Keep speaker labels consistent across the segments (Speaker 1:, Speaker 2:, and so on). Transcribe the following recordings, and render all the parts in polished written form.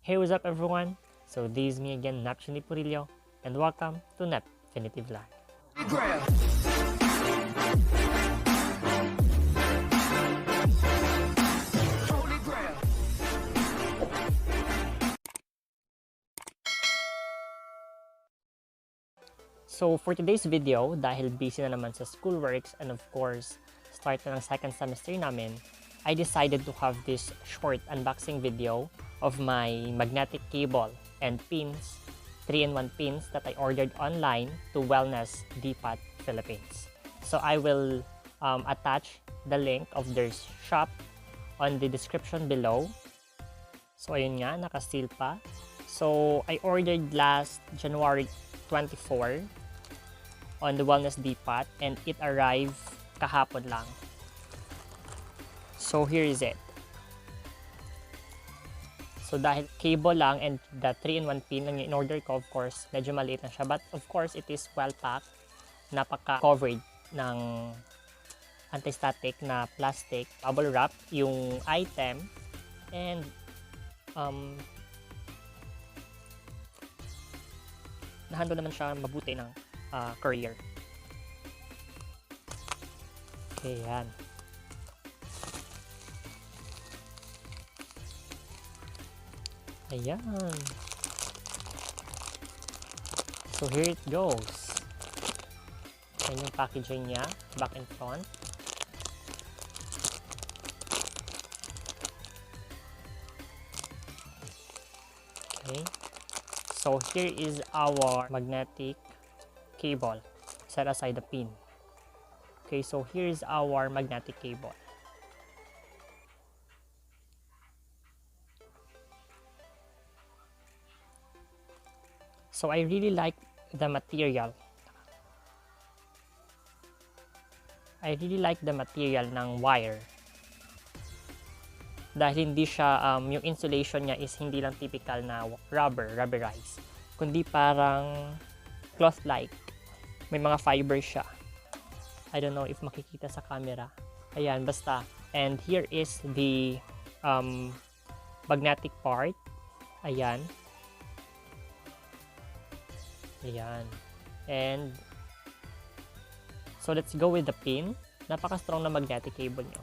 Speaker 1: Hey, what's up everyone? So this is me again, Napchini Purillo, and welcome to Napfinity Vlog. So for today's video, dahil busy na naman sa schoolworks and of course, start na ng second semester namin, I decided to have this short unboxing video of my magnetic cable and pins, 3-in-1 pins that I ordered online to Wellness Depot Philippines. So I will attach the link of their shop on the description below. So ayun nga, naka-seal pa. So I ordered last January 24 on the Wellness Depot and it arrived kahapon lang. So here is it. So dahil cable lang and the 3-in-1 pin lang yung in-order ko, of course, medyo maliit na siya. But of course, it is well packed. Napaka-covered ng anti-static na plastic. Bubble wrap yung item. And nahandle naman siya mabuti ng courier. Okay, yan. Ayan. So here it goes. Ayan yung packaging niya, back and front. Okay. So here is our magnetic cable. Set aside the pin. Okay, so here is our magnetic cable. So I really like the material. I really like the material ng wire. Dahil hindi siya, yung insulation niya is hindi lang typical na rubberized. Kundi parang cloth-like. May mga fiber siya. I don't know if makikita sa camera. Ayan, basta. And here is the magnetic part. Ayan. Ayan. And so let's go with the pin. Napaka-strong na magnetic cable nyo.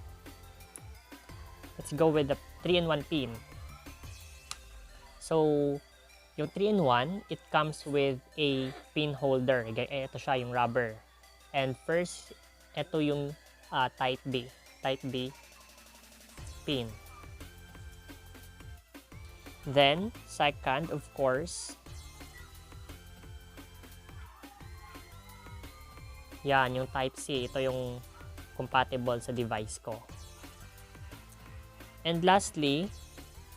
Speaker 1: Let's go with the 3-in-1 pin. So yung 3-in-1, it comes with a pin holder. Ito siya, yung rubber. And first, ito yung type B pin. Then, second, of course, yan, yung type C. Ito yung compatible sa device ko. And lastly,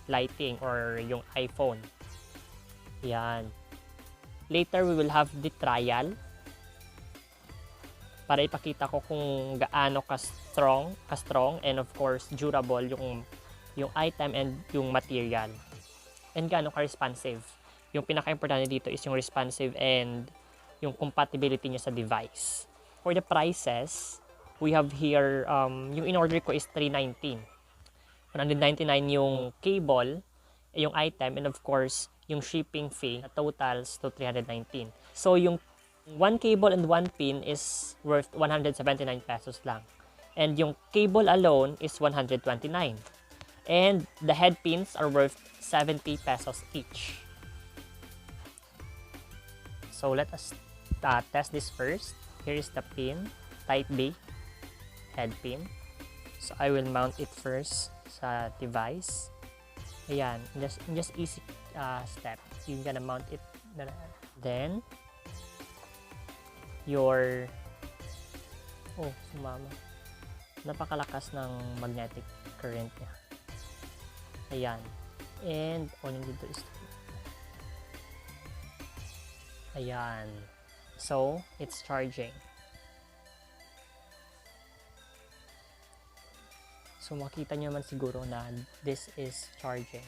Speaker 1: lighting or yung iPhone. Yan. Later, we will have the trial para ipakita ko kung gaano ka-strong and of course, durable yung item and yung material. And gaano ka-responsive. Yung pinaka-importante dito is yung responsive and yung compatibility niya sa device. For the prices, we have here, yung in-order ko is $319. $199 yung cable, yung item, and of course, yung shipping fee na totals to $319. So, yung 1 cable and 1 pin is worth 179 pesos lang. And yung cable alone is 129. And the head pins are worth 70 pesos each. So, let us test this first. Here is the pin, type B, head pin. So, I will mount it first sa device. Ayan, just easy step. You're gonna mount it. Then, sumama. Napakalakas ng magnetic current niya. Ayan. And, dito is ayan. So, it's charging. So, makita nyo naman siguro na this is charging.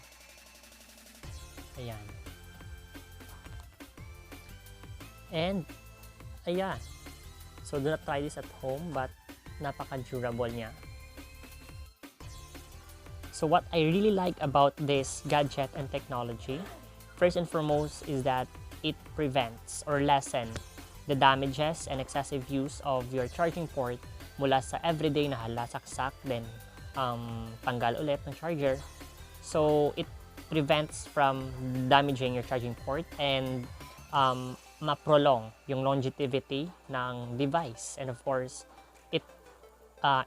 Speaker 1: Ayan. And, ayan. So, do not try this at home but napaka-durable niya. So what I really like about this gadget and technology, first and foremost, is that it prevents or lessen the damages and excessive use of your charging port mula sa everyday na saksak, then tanggal ulit ng charger. So it prevents from damaging your charging port and ma-prolong yung longevity ng device, and of course it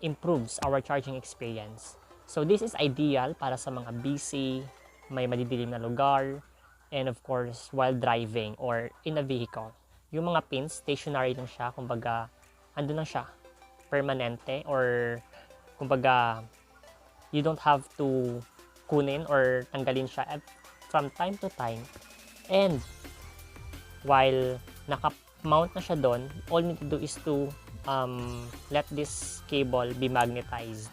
Speaker 1: improves our charging experience. So this is ideal para sa mga busy, may madidilim na lugar, and of course while driving or in a vehicle. Yung mga pins stationary lang siya, kumbaga andun lang siya, permanente, or kumbaga you don't have to kunin or tanggalin siya from time to time. And while naka-mount na siya doon, all you need to do is to let this cable be magnetized.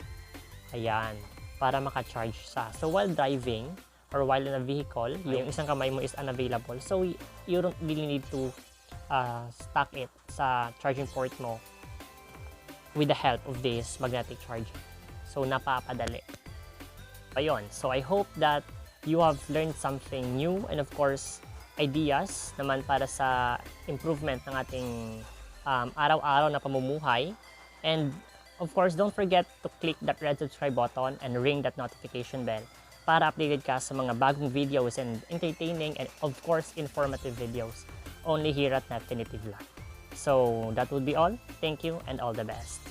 Speaker 1: Ayan, para maka-charge siya. So while driving or while in a vehicle, yung isang kamay mo is unavailable. So you don't really need to stack it sa charging port mo with the help of this magnetic charger. So napapadali. Ayun. So I hope that you have learned something new, and of course ideas naman para sa improvement ng ating araw-araw na pamumuhay. And of course, don't forget to click that red subscribe button and ring that notification bell para updated ka sa mga bagong videos and entertaining and of course informative videos only here at Definitive Vlog. So that would be all. Thank you and all the best.